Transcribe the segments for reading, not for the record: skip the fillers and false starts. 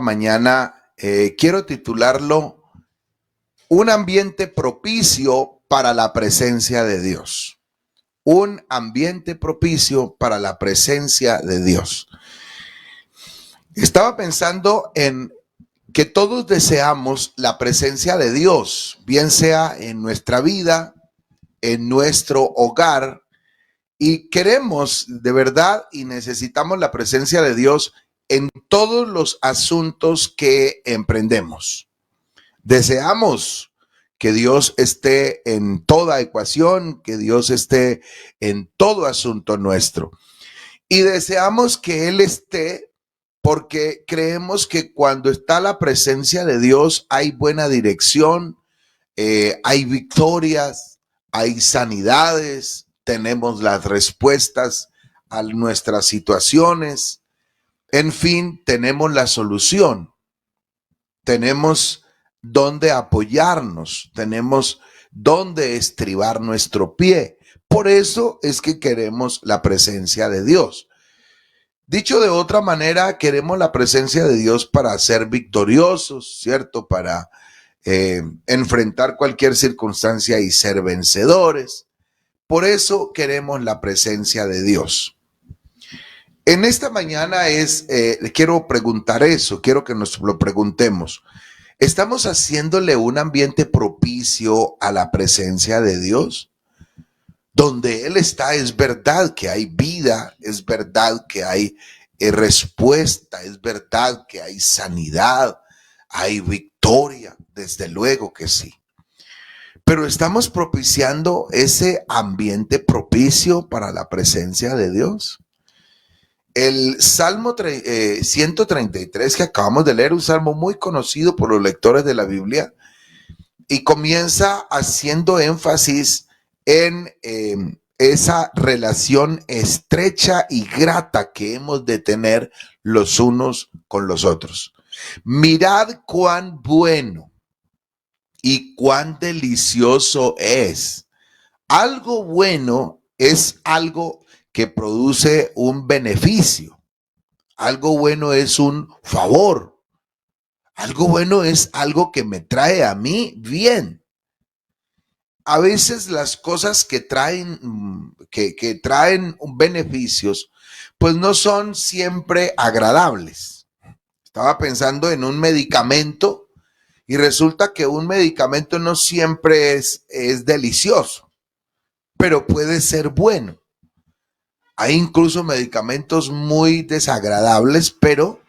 Mañana quiero titularlo Un ambiente propicio para la presencia de Dios. Un ambiente propicio para la presencia de Dios. Estaba pensando en que todos deseamos la presencia de Dios, bien sea en nuestra vida, en nuestro hogar, y queremos de verdad y necesitamos la presencia de Dios en todos los asuntos que emprendemos. Deseamos que Dios esté en toda ecuación, que Dios esté en todo asunto nuestro. Y deseamos que Él esté porque creemos que cuando está la presencia de Dios hay buena dirección, hay victorias, hay sanidades, tenemos las respuestas a nuestras situaciones. En fin, tenemos la solución. Tenemos dónde apoyarnos, tenemos dónde estribar nuestro pie. Por eso es que queremos la presencia de Dios. Dicho de otra manera, queremos la presencia de Dios para ser victoriosos, ¿cierto? Para enfrentar cualquier circunstancia y ser vencedores. Por eso queremos la presencia de Dios. En esta mañana quiero preguntar eso, quiero que nos lo preguntemos. ¿Estamos haciéndole un ambiente propicio a la presencia de Dios? Donde Él está, es verdad que hay vida, es verdad que hay respuesta, es verdad que hay sanidad, hay victoria, desde luego que sí. Pero estamos propiciando ese ambiente propicio para la presencia de Dios. El Salmo 133 que acabamos de leer, un salmo muy conocido por los lectores de la Biblia, y comienza haciendo énfasis en esa relación estrecha y grata que hemos de tener los unos con los otros. Mirad cuán bueno y cuán delicioso es. Algo bueno es algo que produce un beneficio. Algo bueno es un favor. Algo bueno es algo que me trae a mí bien. A veces las cosas que traen beneficios, pues no son siempre agradables. Estaba pensando en un medicamento y resulta que un medicamento no siempre es delicioso, pero puede ser bueno. Hay incluso medicamentos muy desagradables, pero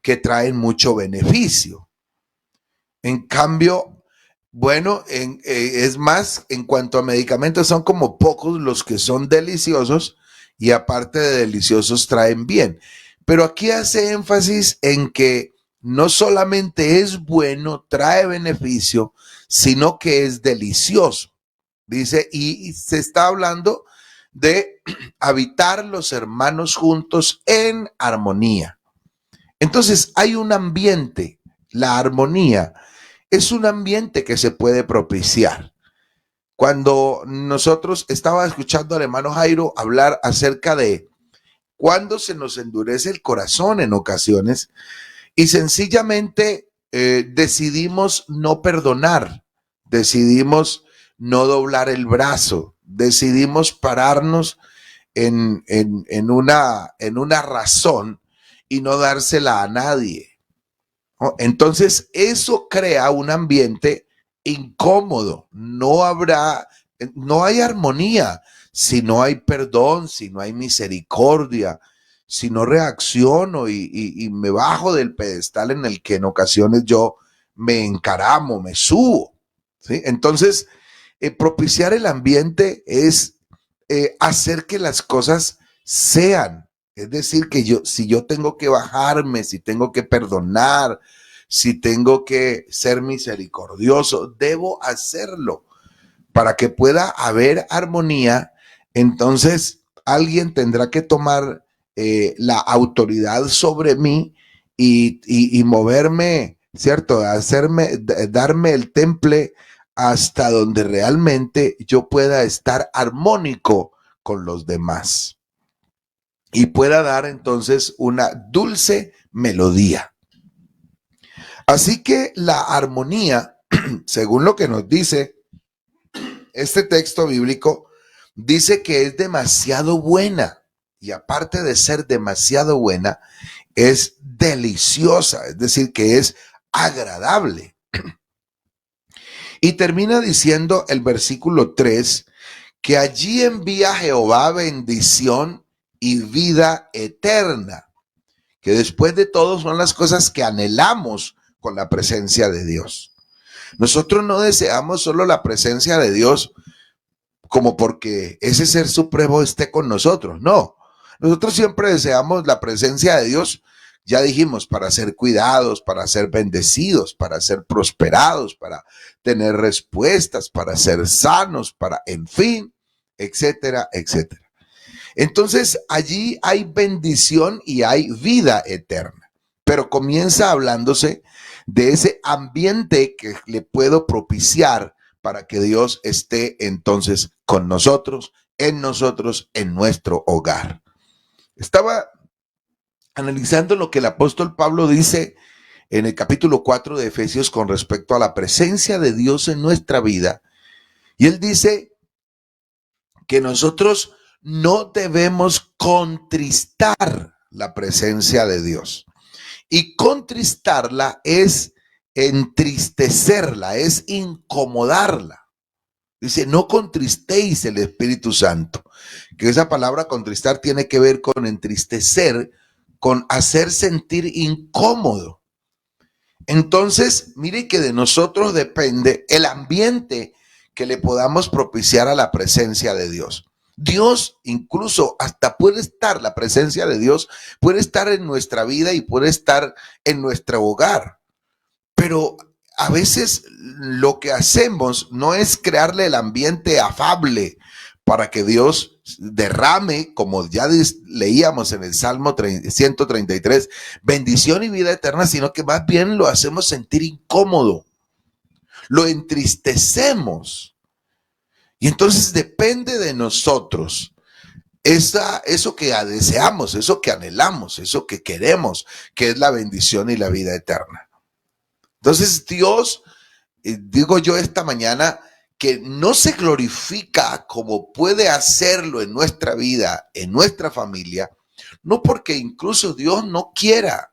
que traen mucho beneficio. En cambio, bueno, es más, en cuanto a medicamentos, son como pocos los que son deliciosos y aparte de deliciosos traen bien. Pero aquí hace énfasis en que no solamente es bueno, trae beneficio, sino que es delicioso. Dice, y se está hablando de habitar los hermanos juntos en armonía. Entonces hay un ambiente, la armonía es un ambiente que se puede propiciar. Cuando nosotros estaba escuchando al hermano Jairo hablar acerca de cuando se nos endurece el corazón en ocasiones y sencillamente decidimos no perdonar, decidimos no doblar el brazo, decidimos pararnos en una razón y no dársela a nadie. ¿No? Entonces, eso crea un ambiente incómodo. No hay armonía si no hay perdón, si no hay misericordia, si no reacciono y me bajo del pedestal en el que en ocasiones yo me encaramo, me subo. ¿Sí? Entonces, propiciar el ambiente es hacer que las cosas sean. Es decir, que si yo tengo que bajarme, si tengo que perdonar, si tengo que ser misericordioso, debo hacerlo para que pueda haber armonía. Entonces, alguien tendrá que tomar la autoridad sobre mí y moverme, ¿cierto? Darme el temple hasta donde realmente yo pueda estar armónico con los demás y pueda dar entonces una dulce melodía. Así que la armonía, según lo que nos dice este texto bíblico, dice que es demasiado buena. Y aparte de ser demasiado buena, es deliciosa, es decir, que es agradable. Y termina diciendo el versículo 3, que allí envía Jehová bendición y vida eterna, que después de todo son las cosas que anhelamos con la presencia de Dios. Nosotros no deseamos solo la presencia de Dios como porque ese ser supremo esté con nosotros, no. Nosotros siempre deseamos la presencia de Dios, ya dijimos, para ser cuidados, para ser bendecidos, para ser prosperados, para tener respuestas, para ser sanos, para, en fin, etcétera, etcétera. Entonces allí hay bendición y hay vida eterna, pero comienza hablándose de ese ambiente que le puedo propiciar para que Dios esté entonces con nosotros, en nuestro hogar. Estaba analizando lo que el apóstol Pablo dice en el capítulo 4 de Efesios con respecto a la presencia de Dios en nuestra vida. Y él dice que nosotros no debemos contristar la presencia de Dios. Y contristarla es entristecerla, es incomodarla. Dice, no contristéis el Espíritu Santo. Que esa palabra contristar tiene que ver con entristecer, con hacer sentir incómodo. Entonces, mire que de nosotros depende el ambiente que le podamos propiciar a la presencia de Dios. Dios incluso hasta puede estar, la presencia de Dios puede estar en nuestra vida y puede estar en nuestro hogar. Pero a veces lo que hacemos no es crearle el ambiente afable para que Dios derrame, como ya leíamos en el Salmo 133, bendición y vida eterna, sino que más bien lo hacemos sentir incómodo, lo entristecemos. Y entonces depende de nosotros eso que deseamos, eso que anhelamos, eso que queremos, que es la bendición y la vida eterna. Entonces Dios, digo yo esta mañana, que no se glorifica como puede hacerlo en nuestra vida, en nuestra familia, no porque incluso Dios no quiera,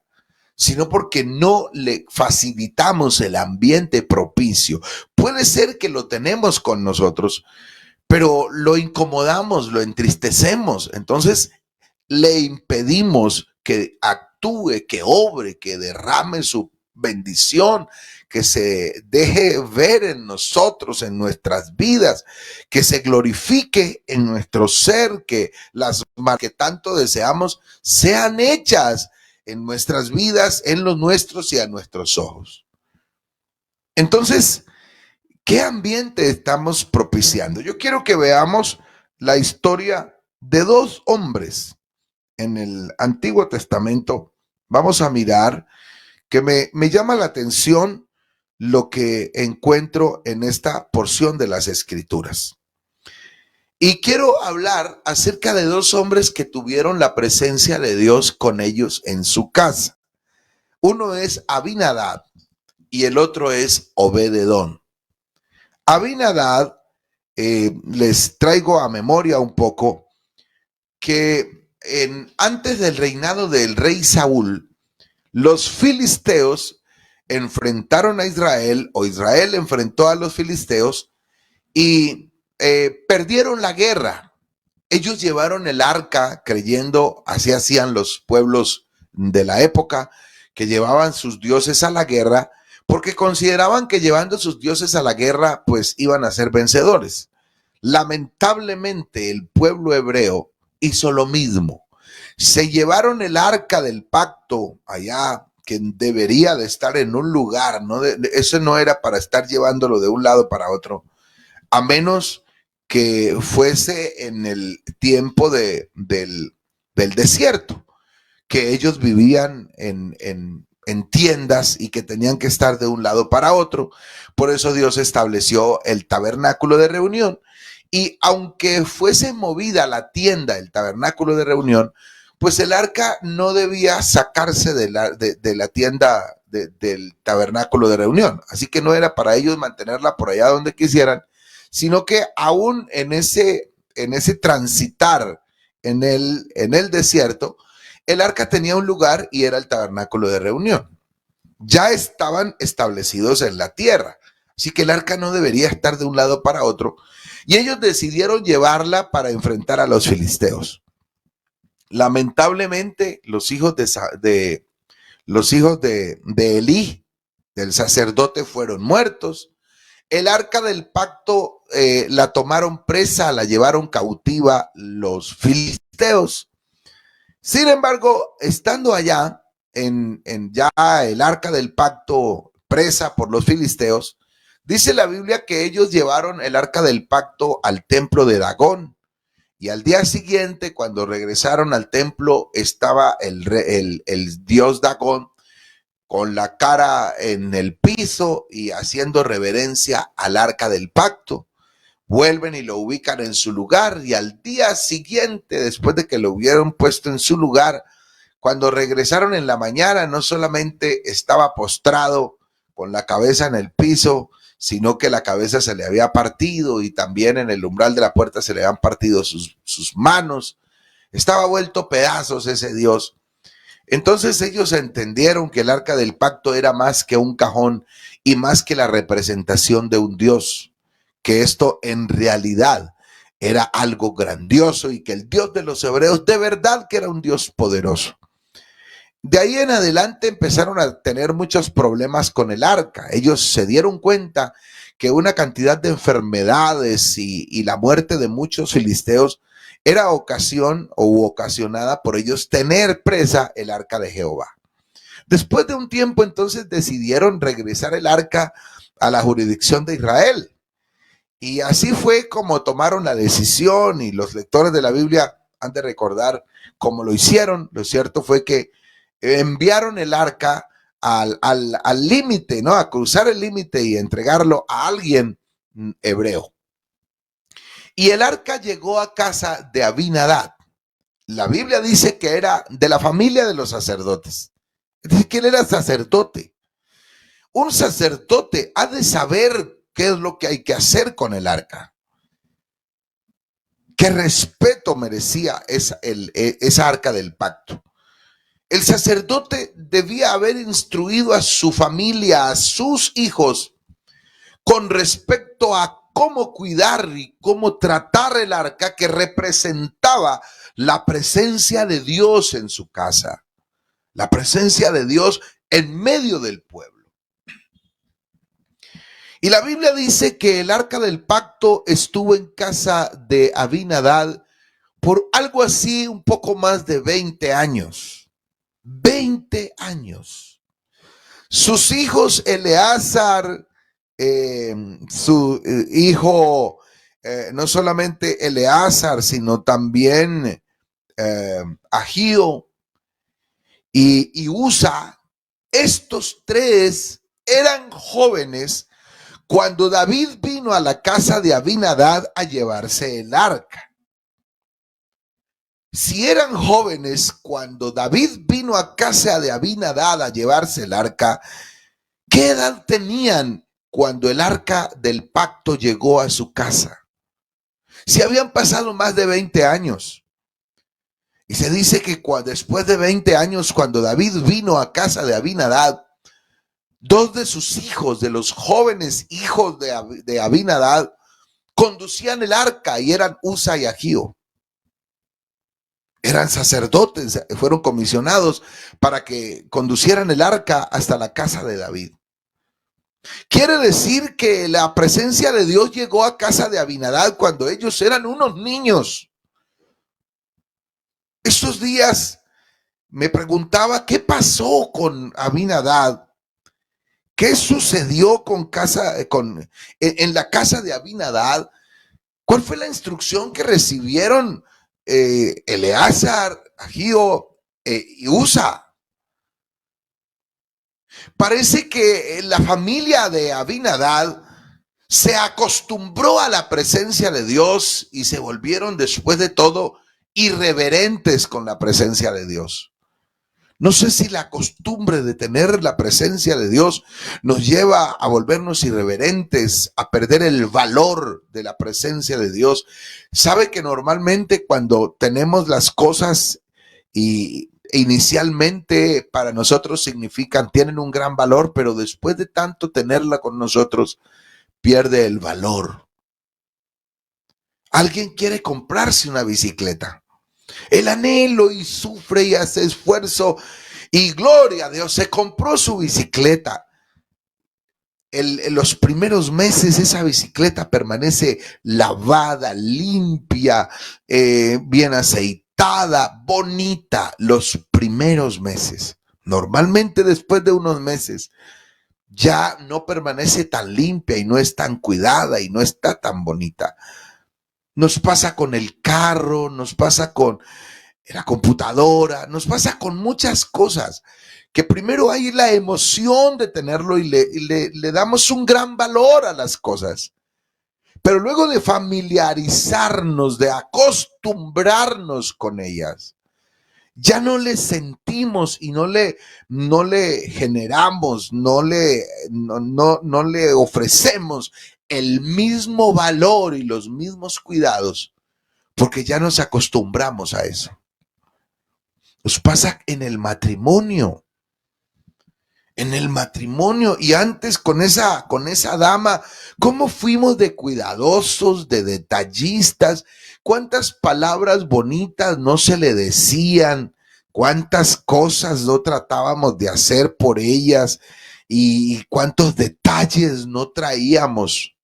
sino porque no le facilitamos el ambiente propicio. Puede ser que lo tenemos con nosotros, pero lo incomodamos, lo entristecemos, entonces le impedimos que actúe, que obre, que derrame su bendición, que se deje ver en nosotros, en nuestras vidas, que se glorifique en nuestro ser, que las que tanto deseamos sean hechas en nuestras vidas, en los nuestros y a nuestros ojos. Entonces, ¿qué ambiente estamos propiciando? Yo quiero que veamos la historia de dos hombres en el Antiguo Testamento. Vamos a mirar que me llama la atención lo que encuentro en esta porción de las Escrituras. Y quiero hablar acerca de dos hombres que tuvieron la presencia de Dios con ellos en su casa. Uno es Abinadab y el otro es Obed-edom. Abinadab, les traigo a memoria un poco que antes del reinado del rey Saúl, los filisteos enfrentaron a Israel, o Israel enfrentó a los filisteos y perdieron la guerra. Ellos llevaron el arca creyendo, así hacían los pueblos de la época, que llevaban sus dioses a la guerra, porque consideraban que llevando sus dioses a la guerra, pues iban a ser vencedores. Lamentablemente, el pueblo hebreo hizo lo mismo. Se llevaron el arca del pacto allá, que debería de estar en un lugar, ¿no? Eso no era para estar llevándolo de un lado para otro, a menos que fuese en el tiempo del desierto, que ellos vivían en tiendas y que tenían que estar de un lado para otro. Por eso Dios estableció el tabernáculo de reunión. Y aunque fuese movida la tienda, el tabernáculo de reunión, pues el arca no debía sacarse de la tienda del tabernáculo de reunión. Así que no era para ellos mantenerla por allá donde quisieran, sino que aún en ese transitar en el desierto, el arca tenía un lugar y era el tabernáculo de reunión. Ya estaban establecidos en la tierra, así que el arca no debería estar de un lado para otro, y ellos decidieron llevarla para enfrentar a los filisteos. Lamentablemente, los hijos de Elí, del sacerdote, fueron muertos. El arca del pacto la tomaron presa, la llevaron cautiva los filisteos. Sin embargo, estando allá, en ya el arca del pacto presa por los filisteos, dice la Biblia que ellos llevaron el arca del pacto al templo de Dagón. Y al día siguiente, cuando regresaron al templo, estaba el dios Dagón con la cara en el piso y haciendo reverencia al arca del pacto. Vuelven y lo ubican en su lugar, y al día siguiente, después de que lo hubieron puesto en su lugar, cuando regresaron en la mañana, no solamente estaba postrado con la cabeza en el piso, sino que la cabeza se le había partido, y también en el umbral de la puerta se le habían partido sus manos. Estaba vuelto pedazos ese Dios. Entonces ellos entendieron que el arca del pacto era más que un cajón y más que la representación de un Dios, que esto en realidad era algo grandioso y que el Dios de los hebreos de verdad que era un Dios poderoso. De ahí en adelante empezaron a tener muchos problemas con el arca. Ellos se dieron cuenta que una cantidad de enfermedades y la muerte de muchos filisteos era ocasionada por ellos tener presa el arca de Jehová. Después de un tiempo, entonces decidieron regresar el arca a la jurisdicción de Israel. Y así fue como tomaron la decisión, y los lectores de la Biblia han de recordar cómo lo hicieron. Lo cierto fue que enviaron el arca al límite, ¿no? A cruzar el límite y entregarlo a alguien hebreo. Y el arca llegó a casa de Abinadab. La Biblia dice que era de la familia de los sacerdotes. Es decir, que él era sacerdote. Un sacerdote ha de saber qué es lo que hay que hacer con el arca. Qué respeto merecía esa arca del pacto. El sacerdote debía haber instruido a su familia, a sus hijos, con respecto a cómo cuidar y cómo tratar el arca, que representaba la presencia de Dios en su casa, la presencia de Dios en medio del pueblo. Y la Biblia dice que el arca del pacto estuvo en casa de Abinadab por algo así, un poco más de 20 años. 20 años. Sus hijos Eleazar, su hijo, no solamente Eleazar, sino también Agío y Usa, estos tres eran jóvenes cuando David vino a la casa de Abinadab a llevarse el arca. Si eran jóvenes cuando David vino a casa de Abinadab a llevarse el arca, ¿qué edad tenían cuando el arca del pacto llegó a su casa? Si habían pasado más de 20 años. Y se dice que después de 20 años, cuando David vino a casa de Abinadab, dos de sus hijos, de los jóvenes hijos de Abinadab, conducían el arca, y eran Usa y Agío. Eran sacerdotes, fueron comisionados para que conducieran el arca hasta la casa de David. Quiere decir que la presencia de Dios llegó a casa de Abinadab cuando ellos eran unos niños. Estos días me preguntaba qué pasó con Abinadab. ¿Qué sucedió en la casa de Abinadab? ¿Cuál fue la instrucción que recibieron Eleazar, Agío y Usa? Parece que la familia de Abinadab se acostumbró a la presencia de Dios y se volvieron, después de todo, irreverentes con la presencia de Dios. No sé si la costumbre de tener la presencia de Dios nos lleva a volvernos irreverentes, a perder el valor de la presencia de Dios. Sabe que normalmente cuando tenemos las cosas y inicialmente para nosotros tienen un gran valor, pero después de tanto tenerla con nosotros, pierde el valor. Alguien quiere comprarse una bicicleta. El anhelo y sufre y hace esfuerzo y gloria a Dios, se compró su bicicleta. En los primeros meses esa bicicleta permanece lavada, limpia, bien aceitada, bonita, los primeros meses. Normalmente después de unos meses ya no permanece tan limpia y no es tan cuidada y no está tan bonita. Nos pasa con el carro, nos pasa con la computadora, nos pasa con muchas cosas, que primero hay la emoción de tenerlo y le damos un gran valor a las cosas, pero luego de familiarizarnos, de acostumbrarnos con ellas, ya no le sentimos y no le generamos, no le ofrecemos el mismo valor y los mismos cuidados, porque ya nos acostumbramos a eso. Nos pasa en el matrimonio. En el matrimonio y antes con esa dama, ¿cómo fuimos de cuidadosos, de detallistas? ¿Cuántas palabras bonitas no se le decían? ¿Cuántas cosas no tratábamos de hacer por ellas? ¿Y cuántos detalles no traíamos?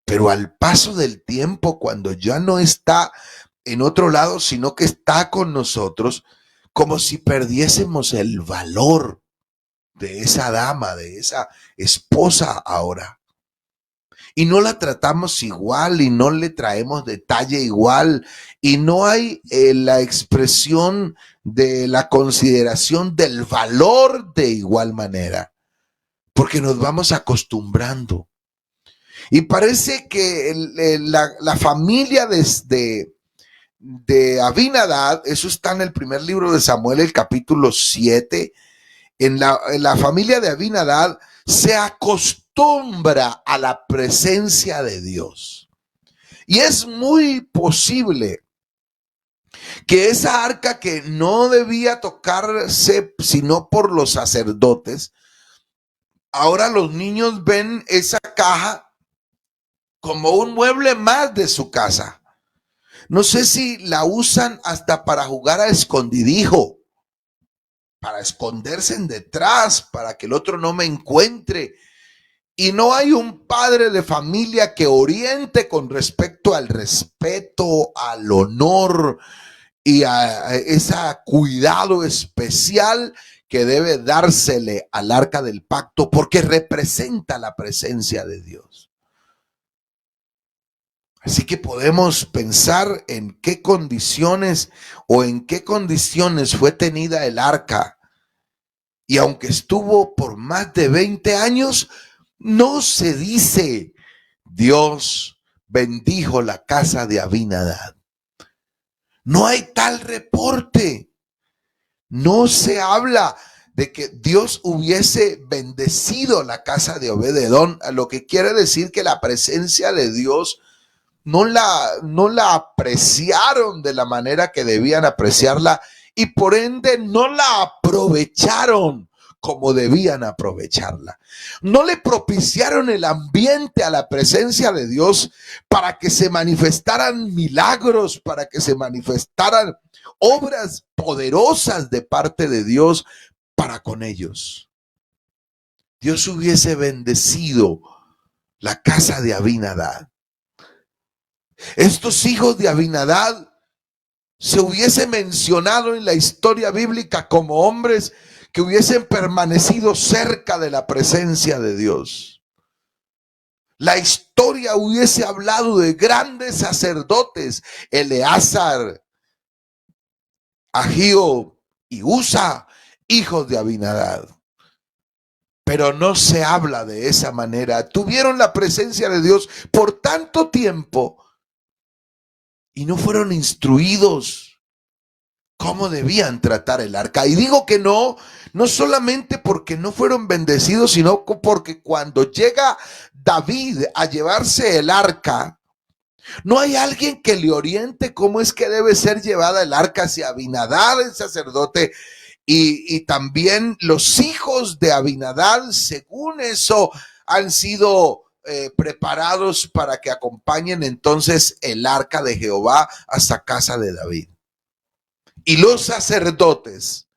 Pero al paso del tiempo, cuando ya no está en otro lado, sino que está con nosotros, como si perdiésemos el valor de esa dama, de esa esposa ahora. Y no la tratamos igual y no le traemos detalle igual y no hay la expresión de la consideración del valor de igual manera, porque nos vamos acostumbrando. Y parece que la familia de Abinadab, eso está en el primer libro de Samuel, el capítulo 7, en la familia de Abinadab se acostumbra a la presencia de Dios. Y es muy posible que esa arca que no debía tocarse sino por los sacerdotes, ahora los niños ven esa caja como un mueble más de su casa. No sé si la usan hasta para jugar a escondidijo, para esconderse en detrás, para que el otro no me encuentre. Y no hay un padre de familia que oriente con respecto al respeto, al honor y a ese cuidado especial que debe dársele al arca del pacto, porque representa la presencia de Dios. Así que podemos pensar en qué condiciones o en qué condiciones fue tenida el arca. Y aunque estuvo por más de 20 años, no se dice Dios bendijo la casa de Abinadab. No hay tal reporte. No se habla de que Dios hubiese bendecido la casa de Obed-Edom, lo que quiere decir que la presencia de Dios no la apreciaron de la manera que debían apreciarla y por ende no la aprovecharon como debían aprovecharla. No le propiciaron el ambiente a la presencia de Dios para que se manifestaran milagros, para que se manifestaran obras poderosas de parte de Dios para con ellos. Dios hubiese bendecido la casa de Abinadab. Estos hijos de Abinadab se hubiese mencionado en la historia bíblica como hombres que hubiesen permanecido cerca de la presencia de Dios. La historia hubiese hablado de grandes sacerdotes, Eleazar, Ahío y Usa, hijos de Abinadab. Pero no se habla de esa manera. Tuvieron la presencia de Dios por tanto tiempo y no fueron instruidos cómo debían tratar el arca. Y digo que no, no solamente porque no fueron bendecidos, sino porque cuando llega David a llevarse el arca, no hay alguien que le oriente cómo es que debe ser llevada el arca hacia Abinadab, el sacerdote, y también los hijos de Abinadab, según eso, han sido preparados para que acompañen entonces el arca de Jehová hasta casa de David. Y los sacerdotes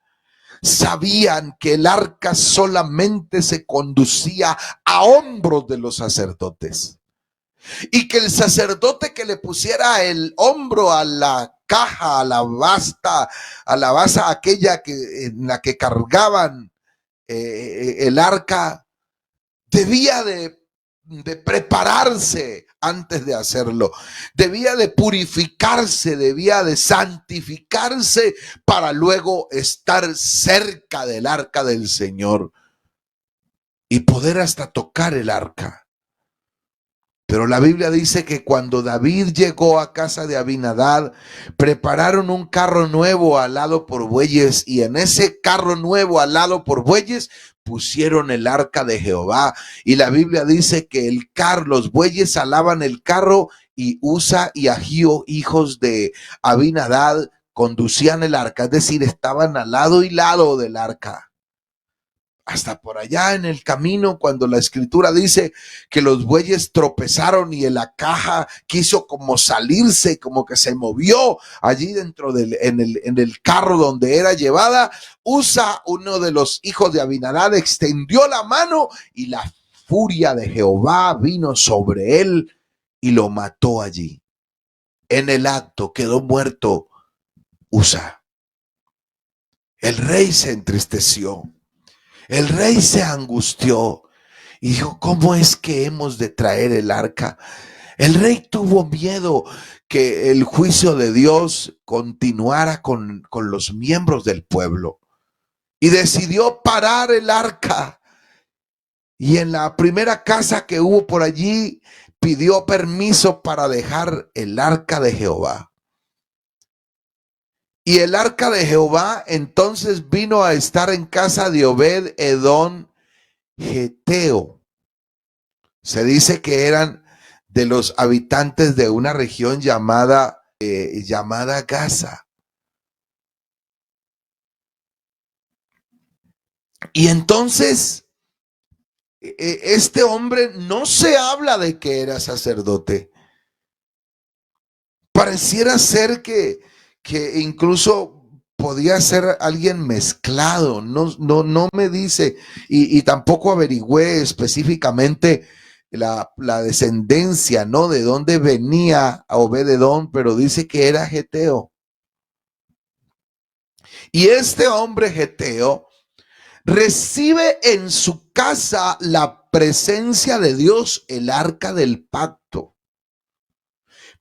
sabían que el arca solamente se conducía a hombros de los sacerdotes. Y que el sacerdote que le pusiera el hombro a la caja, a la basta aquella en la que cargaban el arca, debía de prepararse antes de hacerlo, debía de purificarse, debía de santificarse para luego estar cerca del arca del Señor y poder hasta tocar el arca. Pero la Biblia dice que cuando David llegó a casa de Abinadab, prepararon un carro nuevo alado por bueyes, y en ese carro nuevo alado por bueyes pusieron el arca de Jehová. Y la Biblia dice que los bueyes alaban el carro, y Usa y Ahío, hijos de Abinadab, conducían el arca, es decir, estaban al lado y lado del arca. Hasta por allá en el camino, cuando la escritura dice que los bueyes tropezaron y en la caja quiso como salirse, como que se movió allí dentro en el carro donde era llevada, Usa, uno de los hijos de Abinadab, extendió la mano y la furia de Jehová vino sobre él y lo mató allí. En el acto quedó muerto Usa. El rey se entristeció. El rey se angustió y dijo, ¿cómo es que hemos de traer el arca? El rey tuvo miedo que el juicio de Dios continuara con los miembros del pueblo y decidió parar el arca. Y en la primera casa que hubo por allí, pidió permiso para dejar el arca de Jehová. Y el arca de Jehová entonces vino a estar en casa de Obed Edom Geteo. Se dice que eran de los habitantes de una región llamada Gaza. Y entonces este hombre no se habla de que era sacerdote. Pareciera ser que incluso podía ser alguien mezclado. No me dice, y tampoco averigüé específicamente la descendencia, ¿no? De dónde venía Obed-Edom, pero dice que era geteo. Y este hombre geteo recibe en su casa la presencia de Dios, el arca del pacto.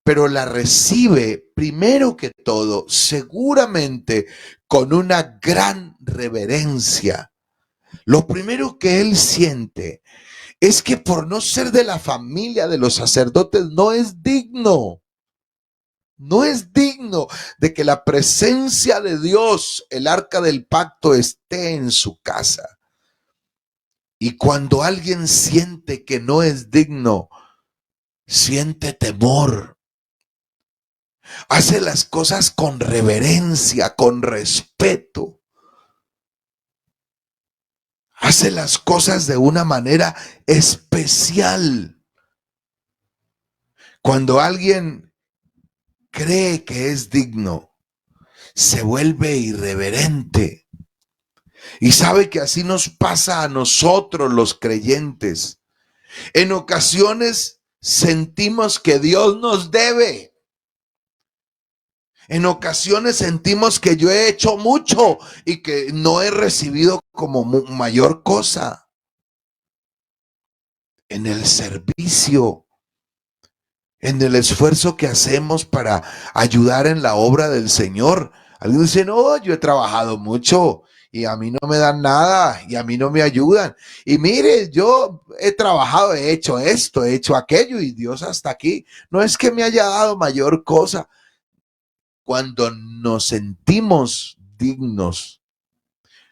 Pero la recibe primero que todo, seguramente con una gran reverencia. Lo primero que él siente es que por no ser de la familia de los sacerdotes no es digno. No es digno de que la presencia de Dios, el arca del pacto, esté en su casa. Y cuando alguien siente que no es digno, siente temor. Hace las cosas con reverencia, con respeto. Hace las cosas de una manera especial. Cuando alguien cree que es digno, se vuelve irreverente. Y sabe que así nos pasa a nosotros los creyentes. En ocasiones sentimos que Dios nos debe. En ocasiones sentimos que yo he hecho mucho y que no he recibido como mayor cosa. En el servicio, en el esfuerzo que hacemos para ayudar en la obra del Señor. Alguien dice, no, yo he trabajado mucho y a mí no me dan nada y a mí no me ayudan. Y mire, yo he trabajado, he hecho esto, he hecho aquello y Dios hasta aquí. No es que me haya dado mayor cosa. cuando nos sentimos dignos,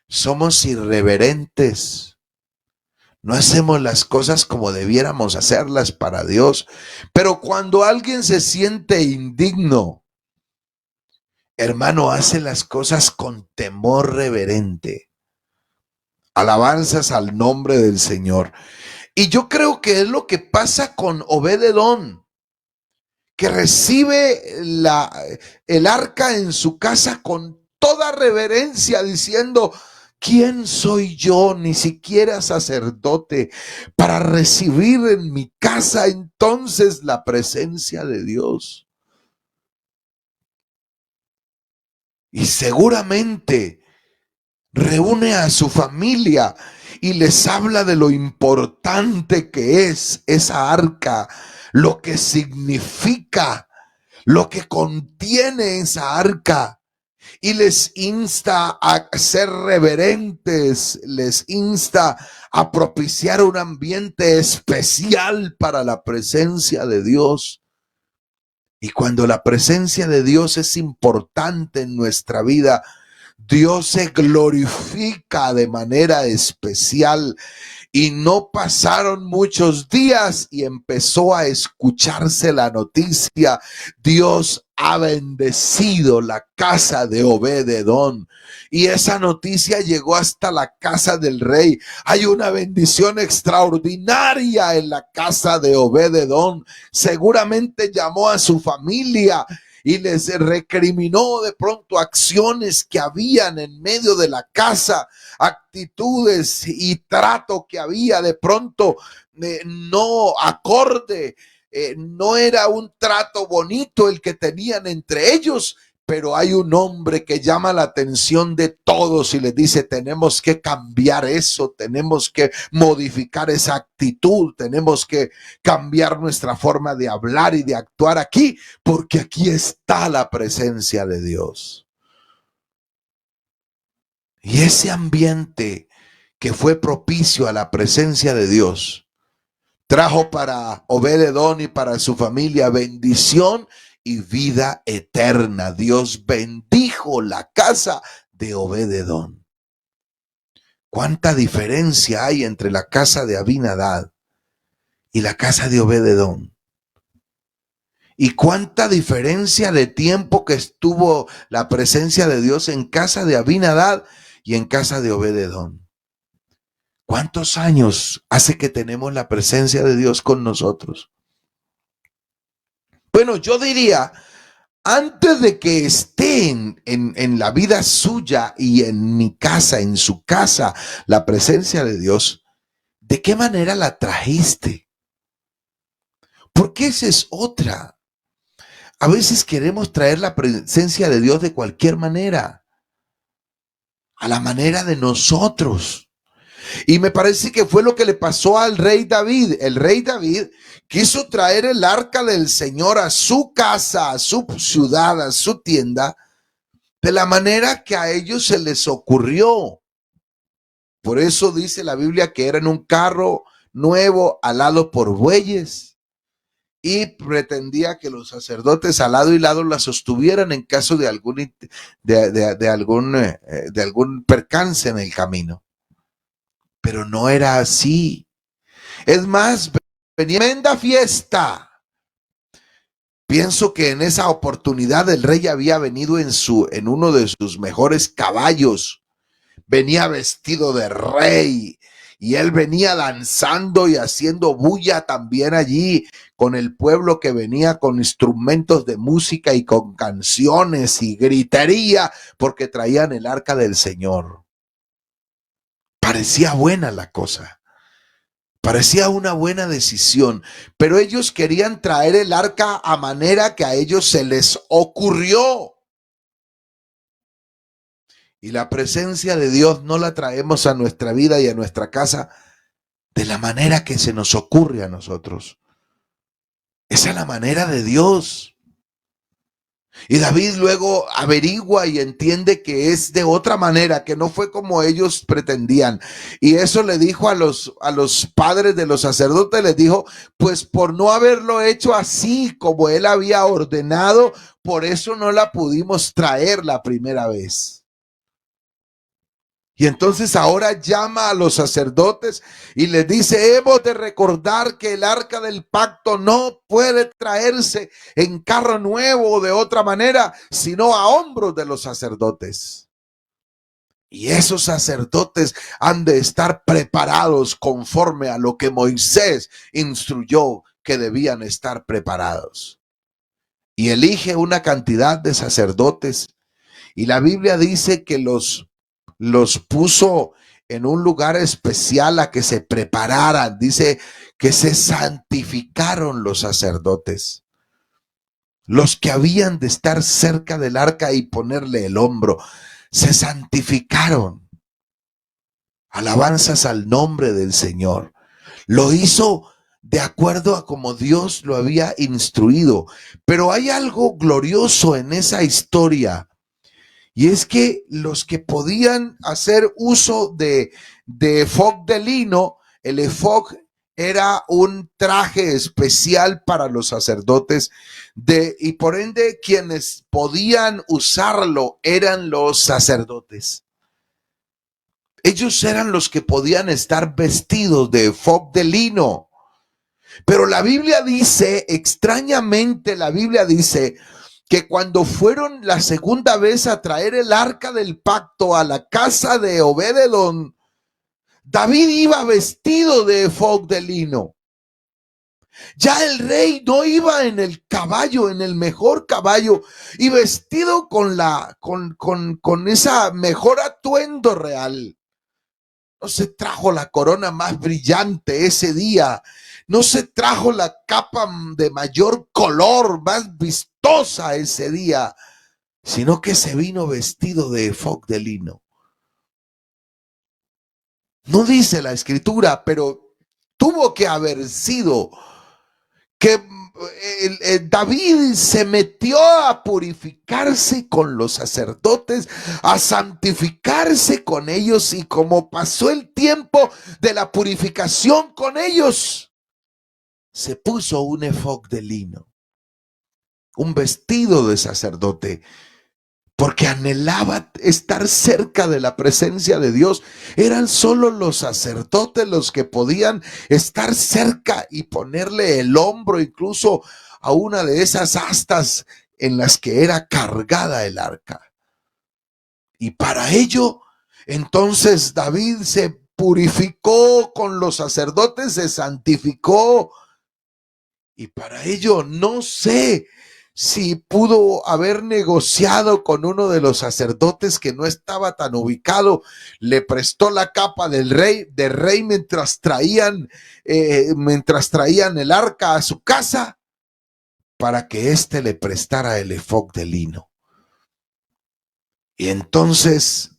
somos irreverentes. No hacemos las cosas como debiéramos hacerlas para Dios. Pero cuando alguien se siente indigno, hermano, hace las cosas con temor reverente. Alabanzas al nombre del Señor. Y yo creo que es lo que pasa con Obed-Edom, que recibe el arca en su casa con toda reverencia, diciendo: ¿quién soy yo, ni siquiera sacerdote, para recibir en mi casa entonces la presencia de Dios? Y seguramente reúne a su familia y les habla de lo importante que es esa arca, lo que significa, lo que contiene esa arca. Y les insta a ser reverentes, les insta a propiciar un ambiente especial para la presencia de Dios. Y cuando la presencia de Dios es importante en nuestra vida, Dios se glorifica de manera especial. Y no pasaron muchos días y empezó a escucharse la noticia: Dios ha bendecido la casa de Obed-Edom. Y esa noticia llegó hasta la casa del rey. Hay una bendición extraordinaria en la casa de Obed-Edom. Seguramente llamó a su familia y les recriminó de pronto acciones que habían en medio de la casa, actitudes y trato que había de pronto no acorde. No era un trato bonito el que tenían entre ellos, pero hay un hombre que llama la atención de todos y les dice: tenemos que cambiar eso, tenemos que modificar esa actitud, tenemos que cambiar nuestra forma de hablar y de actuar aquí, porque aquí está la presencia de Dios. Y ese ambiente que fue propicio a la presencia de Dios trajo para Obed-Edom y para su familia bendición y vida eterna. Dios bendijo la casa de Obed-Edom. ¿Cuánta diferencia hay entre la casa de Abinadab y la casa de Obed-Edom? ¿Y cuánta diferencia de tiempo que estuvo la presencia de Dios en casa de Abinadab y en casa de Obed-Edom? ¿Cuántos años hace que tenemos la presencia de Dios con nosotros? Bueno, yo diría, antes de que esté en la vida suya y en mi casa, en su casa, la presencia de Dios, ¿de qué manera la trajiste? Porque esa es otra. A veces queremos traer la presencia de Dios de cualquier manera, a la manera de nosotros. Y me parece que fue lo que le pasó al rey David. El rey David quiso traer el arca del Señor a su casa, a su ciudad, a su tienda, de la manera que a ellos se les ocurrió. Por eso dice la Biblia que era en un carro nuevo alado por bueyes. Y pretendía que los sacerdotes al lado y lado la sostuvieran en caso de algún percance en el camino. Pero no era así. Es más, venía tremenda fiesta. Pienso que en esa oportunidad el rey había venido en uno de sus mejores caballos. Venía vestido de rey y él venía danzando y haciendo bulla también allí con el pueblo, que venía con instrumentos de música y con canciones y gritería, porque traían el arca del Señor. Parecía buena la cosa. Parecía una buena decisión, pero ellos querían traer el arca a manera que a ellos se les ocurrió. Y la presencia de Dios no la traemos a nuestra vida y a nuestra casa de la manera que se nos ocurre a nosotros. Esa es la manera de Dios. Y David luego averigua y entiende que es de otra manera, que no fue como ellos pretendían. Y eso le dijo a los padres de los sacerdotes, les dijo, pues por no haberlo hecho así como él había ordenado, por eso no la pudimos traer la primera vez. Y entonces ahora llama a los sacerdotes y les dice, hemos de recordar que el arca del pacto no puede traerse en carro nuevo o de otra manera, sino a hombros de los sacerdotes. Y esos sacerdotes han de estar preparados conforme a lo que Moisés instruyó que debían estar preparados. Y elige una cantidad de sacerdotes. Y la Biblia dice que los puso en un lugar especial a que se prepararan. Dice que se santificaron los sacerdotes, los que habían de estar cerca del arca y ponerle el hombro. Se santificaron. Alabanzas al nombre del Señor. Lo hizo de acuerdo a como Dios lo había instruido. Pero hay algo glorioso en esa historia. Y es que los que podían hacer uso de efod de lino, el efod era un traje especial para los sacerdotes y por ende quienes podían usarlo eran los sacerdotes. Ellos eran los que podían estar vestidos de efod de lino. Pero la Biblia dice, extrañamente la Biblia dice, que cuando fueron la segunda vez a traer el arca del pacto a la casa de Obed-edom, David iba vestido de efod de lino. Ya el rey no iba en el caballo, en el mejor caballo, y vestido con esa mejor atuendo real. No se trajo la corona más brillante ese día. No se trajo la capa de mayor color, más vistosa ese día, sino que se vino vestido de efod de lino. No dice la escritura, pero tuvo que haber sido que David se metió a purificarse con los sacerdotes, a santificarse con ellos, y como pasó el tiempo de la purificación con ellos, se puso un efod de lino, un vestido de sacerdote, porque anhelaba estar cerca de la presencia de Dios. Eran solo los sacerdotes los que podían estar cerca y ponerle el hombro incluso a una de esas astas en las que era cargada el arca. Y para ello, entonces David se purificó con los sacerdotes, se santificó. Y para ello no sé si pudo haber negociado con uno de los sacerdotes que no estaba tan ubicado, le prestó la capa del rey mientras traían el arca a su casa, para que éste le prestara el efod de lino. Y entonces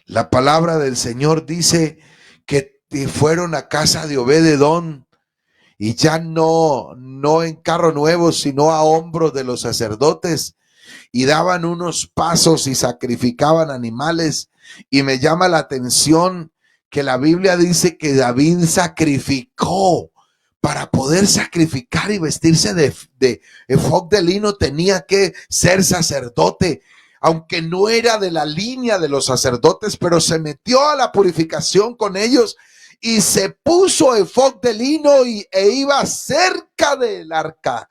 la palabra del Señor dice que fueron a casa de Obed-edom, y ya no en carro nuevo, sino a hombros de los sacerdotes, y daban unos pasos y sacrificaban animales. Y me llama la atención que la Biblia dice que David sacrificó. Para poder sacrificar y vestirse de efod de lino, tenía que ser sacerdote, aunque no era de la línea de los sacerdotes, pero se metió a la purificación con ellos y se puso efod de lino e iba cerca del arca.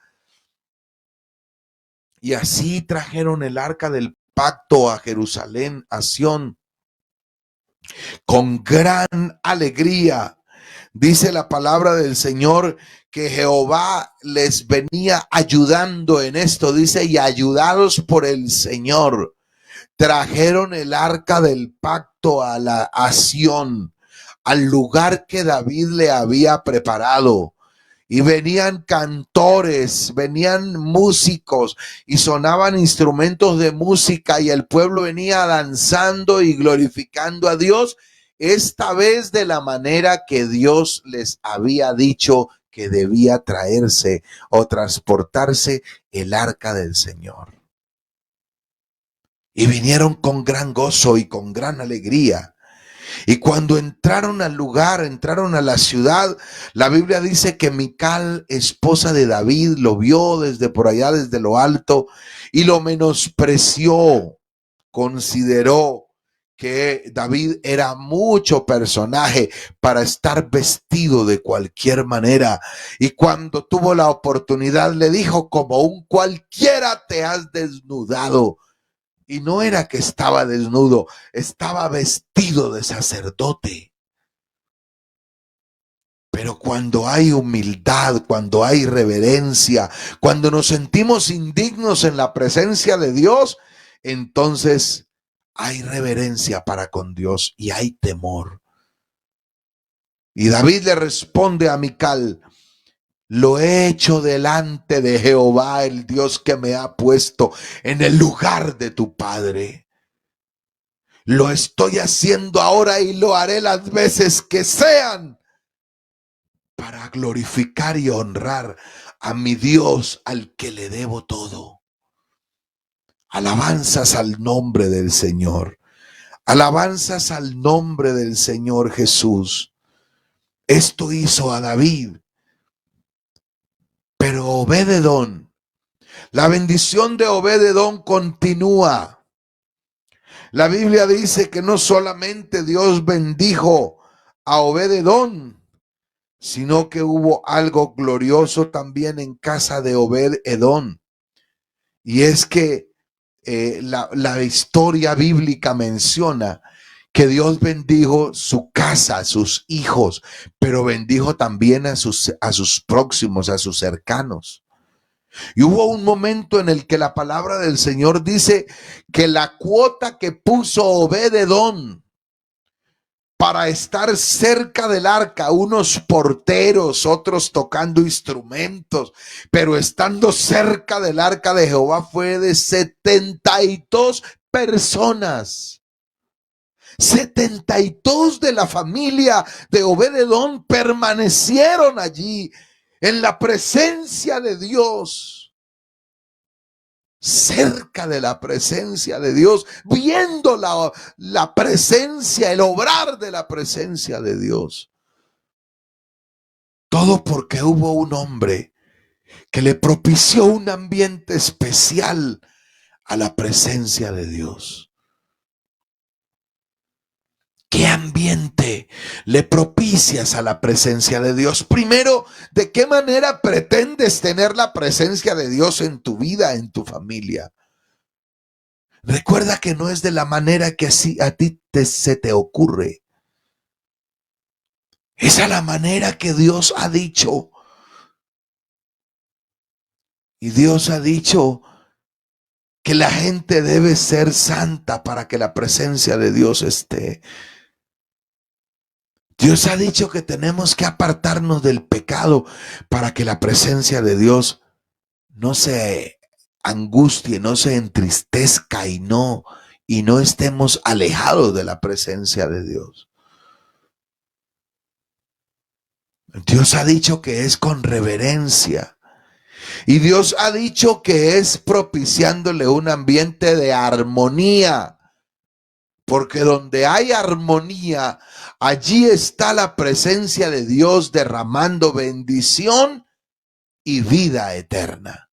Y así trajeron el arca del pacto a Jerusalén, a Sión, con gran alegría. Dice la palabra del Señor que Jehová les venía ayudando en esto. Dice, y ayudados por el Señor, trajeron el arca del pacto a Sión, al lugar que David le había preparado. Y venían cantores, venían músicos y sonaban instrumentos de música, y el pueblo venía danzando y glorificando a Dios, esta vez de la manera que Dios les había dicho que debía traerse o transportarse el arca del Señor. Y vinieron con gran gozo y con gran alegría. Y cuando entraron al lugar, entraron a la ciudad, la Biblia dice que Mical, esposa de David, lo vio desde por allá, desde lo alto, y lo menospreció. Consideró que David era mucho personaje para estar vestido de cualquier manera. Y cuando tuvo la oportunidad, le dijo: como un cualquiera te has desnudado. Y no era que estaba desnudo, estaba vestido de sacerdote. Pero cuando hay humildad, cuando hay reverencia, cuando nos sentimos indignos en la presencia de Dios, entonces hay reverencia para con Dios y hay temor. Y David le responde a Mical: lo he hecho delante de Jehová, el Dios que me ha puesto en el lugar de tu padre. Lo estoy haciendo ahora y lo haré las veces que sean para glorificar y honrar a mi Dios, al que le debo todo. Alabanzas al nombre del Señor. Alabanzas al nombre del Señor Jesús. Esto hizo a David. Pero Obed-edom, la bendición de Obed-edom continúa. La Biblia dice que no solamente Dios bendijo a Obed-edom, sino que hubo algo glorioso también en casa de Obed-edom. Y es que la historia bíblica menciona que Dios bendijo su casa, a sus hijos, pero bendijo también a sus próximos, a sus cercanos. Y hubo un momento en el que la palabra del Señor dice que la cuota que puso Obed-edom para estar cerca del arca, unos porteros, otros tocando instrumentos, pero estando cerca del arca de Jehová, fue de 72 personas. 72 de la familia de Obed-edom permanecieron allí en la presencia de Dios, cerca de la presencia de Dios, viendo la presencia, el obrar de la presencia de Dios. Todo porque hubo un hombre que le propició un ambiente especial a la presencia de Dios. ¿Qué ambiente le propicias a la presencia de Dios? Primero, ¿de qué manera pretendes tener la presencia de Dios en tu vida, en tu familia? Recuerda que no es de la manera que así a ti se te ocurre. Es a la manera que Dios ha dicho. Y Dios ha dicho que la gente debe ser santa para que la presencia de Dios esté. Dios ha dicho que tenemos que apartarnos del pecado para que la presencia de Dios no se angustie, no se entristezca y no estemos alejados de la presencia de Dios. Dios ha dicho que es con reverencia. Y Dios ha dicho que es propiciándole un ambiente de armonía. Porque donde hay armonía, allí está la presencia de Dios derramando bendición y vida eterna.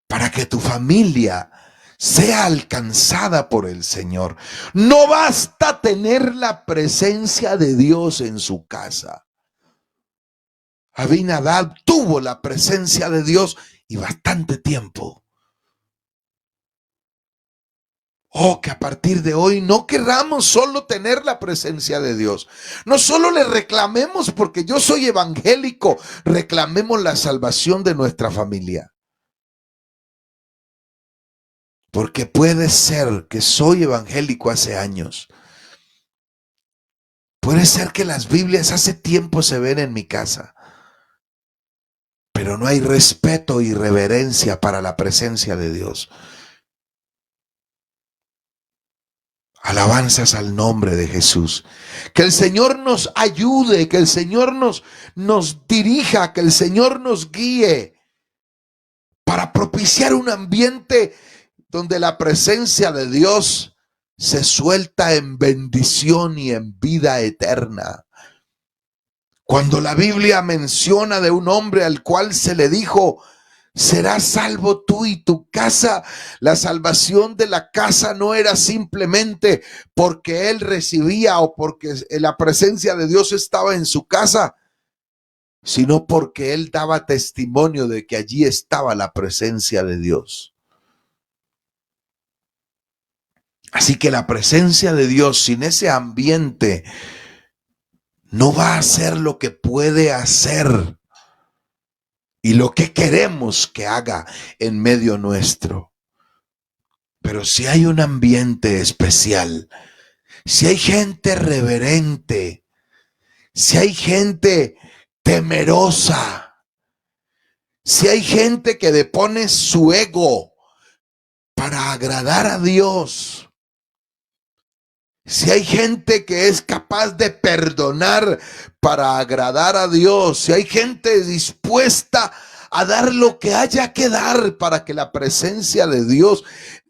Para que tu familia sea alcanzada por el Señor, no basta tener la presencia de Dios en su casa. Abinadab tuvo la presencia de Dios y bastante tiempo. Oh, que a partir de hoy no querramos solo tener la presencia de Dios. No solo le reclamemos porque yo soy evangélico, reclamemos la salvación de nuestra familia. Porque puede ser que soy evangélico hace años. Puede ser que las Biblias hace tiempo se ven en mi casa. Pero no hay respeto y reverencia para la presencia de Dios. Alabanzas al nombre de Jesús. Que el Señor nos ayude, que el Señor nos dirija, que el Señor nos guíe para propiciar un ambiente donde la presencia de Dios se suelta en bendición y en vida eterna. Cuando la Biblia menciona de un hombre al cual se le dijo: serás salvo tú y tu casa, la salvación de la casa no era simplemente porque él recibía o porque la presencia de Dios estaba en su casa, sino porque él daba testimonio de que allí estaba la presencia de Dios. Así que la presencia de Dios sin ese ambiente no va a hacer lo que puede hacer y lo que queremos que haga en medio nuestro. Pero si hay un ambiente especial, si hay gente reverente, si hay gente temerosa, si hay gente que depone su ego para agradar a Dios, si hay gente que es capaz de perdonar para agradar a Dios, si hay gente dispuesta a dar lo que haya que dar para que la presencia de Dios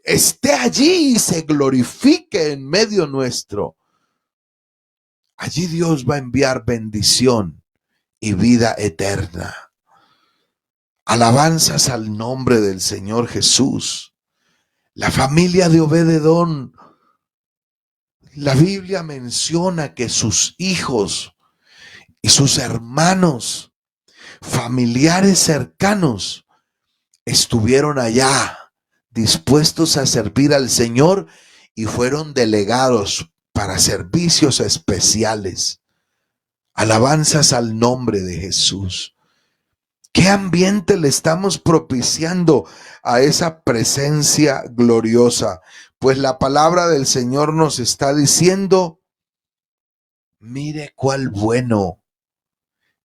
esté allí y se glorifique en medio nuestro, allí Dios va a enviar bendición y vida eterna. Alabanzas al nombre del Señor Jesús. La familia de Obed-edom, la Biblia menciona que sus hijos y sus hermanos, familiares cercanos, estuvieron allá dispuestos a servir al Señor y fueron delegados para servicios especiales. Alabanzas al nombre de Jesús. ¿Qué ambiente le estamos propiciando a esa presencia gloriosa? Pues la palabra del Señor nos está diciendo: mire cuál bueno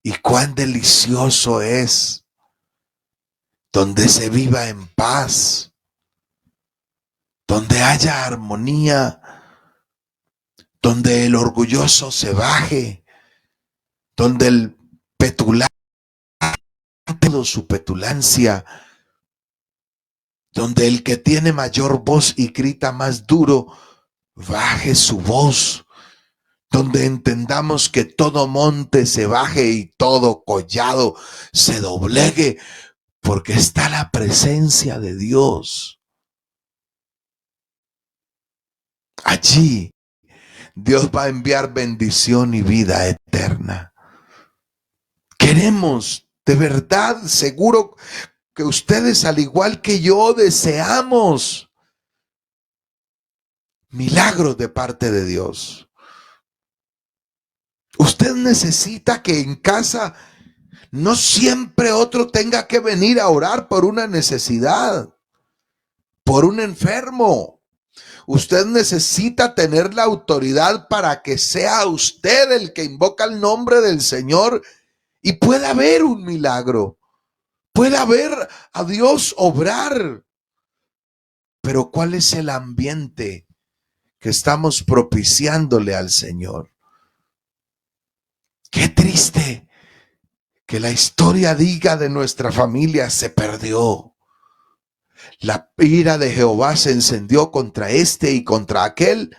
y cuán delicioso es donde se viva en paz, donde haya armonía, donde el orgulloso se baje, donde el petulante todo su petulancia, donde el que tiene mayor voz y grita más duro baje su voz, donde entendamos que todo monte se baje y todo collado se doblegue, porque está la presencia de Dios. Allí Dios va a enviar bendición y vida eterna. Queremos, de verdad, seguro que ustedes, al igual que yo, deseamos milagros de parte de Dios. Usted necesita que en casa no siempre otro tenga que venir a orar por una necesidad, por un enfermo. Usted necesita tener la autoridad para que sea usted el que invoca el nombre del Señor y pueda haber un milagro, pueda ver a Dios obrar. Pero ¿cuál es el ambiente que estamos propiciándole al Señor? Qué triste que la historia diga de nuestra familia: se perdió. La ira de Jehová se encendió contra este y contra aquel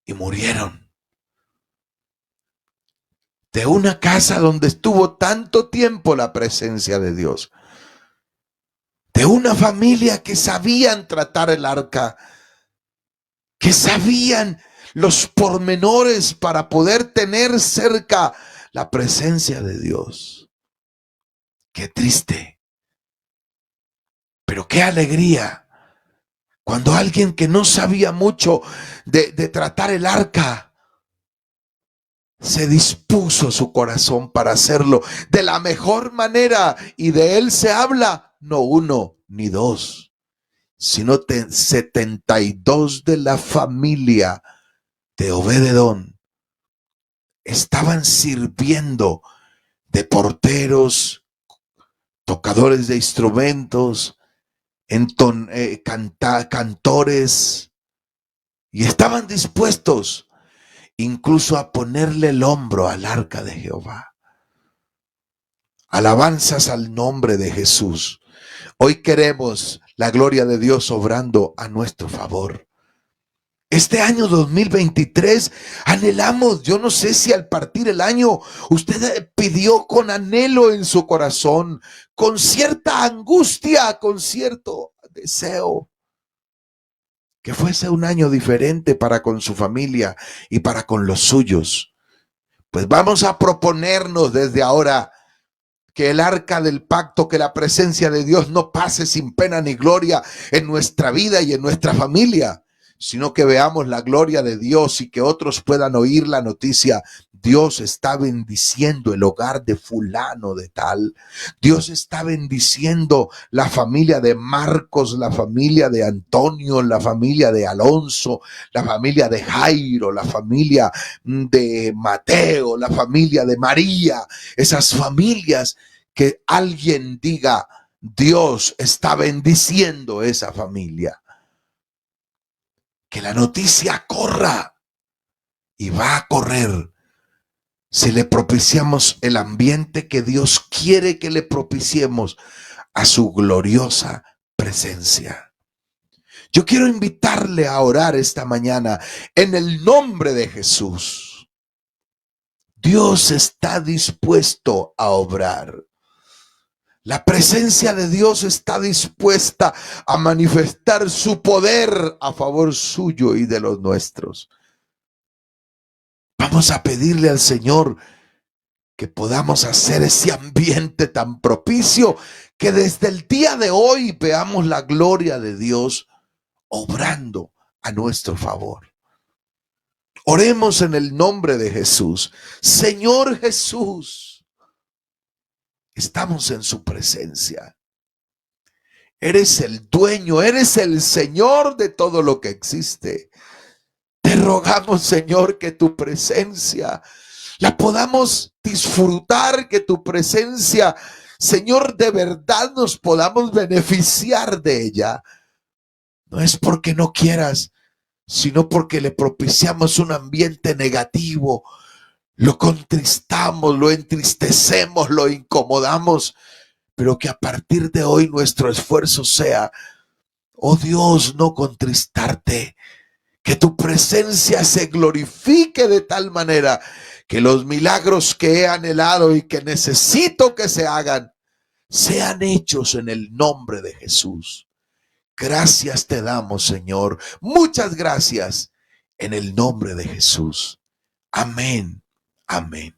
y murieron. De una casa donde estuvo tanto tiempo la presencia de Dios. De una familia que sabían tratar el arca, que sabían los pormenores para poder tener cerca la presencia de Dios. Qué triste, pero qué alegría cuando alguien que no sabía mucho de tratar el arca se dispuso su corazón para hacerlo de la mejor manera, y de él se habla no uno ni dos, sino 72 de la familia de Obed-edom estaban sirviendo de porteros, tocadores de instrumentos, cantores, y estaban dispuestos incluso a ponerle el hombro al arca de Jehová. Alabanzas al nombre de Jesús. Hoy queremos la gloria de Dios obrando a nuestro favor. Este año 2023 anhelamos, yo no sé si al partir el año usted pidió con anhelo en su corazón, con cierta angustia, con cierto deseo, que fuese un año diferente para con su familia y para con los suyos. Pues vamos a proponernos desde ahora que el arca del pacto, que la presencia de Dios no pase sin pena ni gloria en nuestra vida y en nuestra familia, sino que veamos la gloria de Dios y que otros puedan oír la noticia. Dios está bendiciendo el hogar de fulano de tal. Dios está bendiciendo la familia de Marcos, la familia de Antonio, la familia de Alonso, la familia de Jairo, la familia de Mateo, la familia de María. Esas familias que alguien diga, Dios está bendiciendo esa familia. Que la noticia corra y va a correr si le propiciamos el ambiente que Dios quiere que le propiciemos a su gloriosa presencia. Yo quiero invitarle a orar esta mañana en el nombre de Jesús. Dios está dispuesto a obrar. La presencia de Dios está dispuesta a manifestar su poder a favor suyo y de los nuestros. Vamos a pedirle al Señor que podamos hacer ese ambiente tan propicio, que desde el día de hoy veamos la gloria de Dios obrando a nuestro favor. Oremos en el nombre de Jesús. Señor Jesús, estamos en su presencia. Eres el dueño, eres el Señor de todo lo que existe. Te rogamos, Señor, que tu presencia la podamos disfrutar, que tu presencia, Señor, de verdad nos podamos beneficiar de ella. No es porque no quieras, sino porque le propiciamos un ambiente negativo, lo contristamos, lo entristecemos, lo incomodamos, pero que a partir de hoy nuestro esfuerzo sea, oh Dios, no contristarte, que tu presencia se glorifique de tal manera que los milagros que he anhelado y que necesito que se hagan, sean hechos en el nombre de Jesús. Gracias te damos, Señor. Muchas gracias en el nombre de Jesús. Amén. Amén.